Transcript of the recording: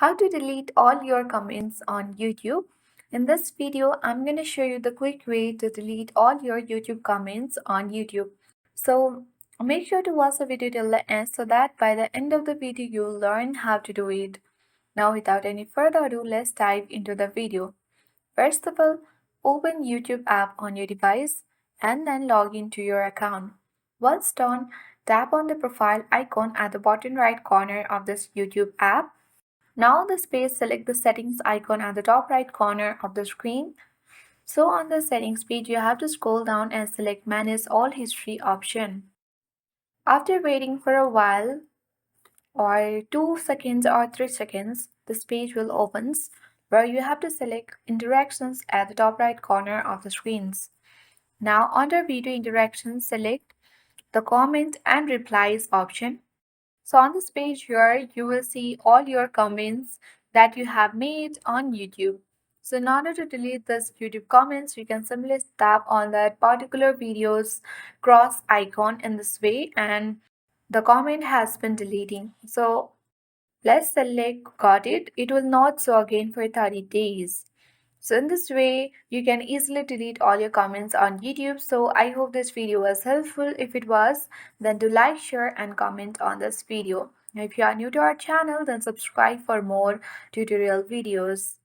How to delete all your comments on YouTube. In this video, I'm going to show you the quick way to delete all your YouTube comments on YouTube. So make sure to watch the video till the end so that by the end of the video, you'll learn how to do it. Now without any further ado, let's dive into the video. First of all, open YouTube app on your device and then log into your account. Once done, tap on the profile icon at the bottom right corner of this YouTube app. Now the space, select the settings icon at the top right corner of the screen. So on the settings page, you have to scroll down and select manage all history option. After waiting for a while or 2 seconds or 3 seconds, this page will opens where you have to select interactions at the top right corner of the screens. Now under video interactions, select the comment and replies option. So on this page here, you will see all your comments that you have made on YouTube. So in order to delete this YouTube comments, you can simply tap on that particular video's cross icon in this way and the comment has been deleting. So let's select got it. It will not show again for 30 days. So in this way, you can easily delete all your comments on YouTube. So I hope this video was helpful. If it was, then do like, share and comment on this video. If you are new to our channel, then subscribe for more tutorial videos.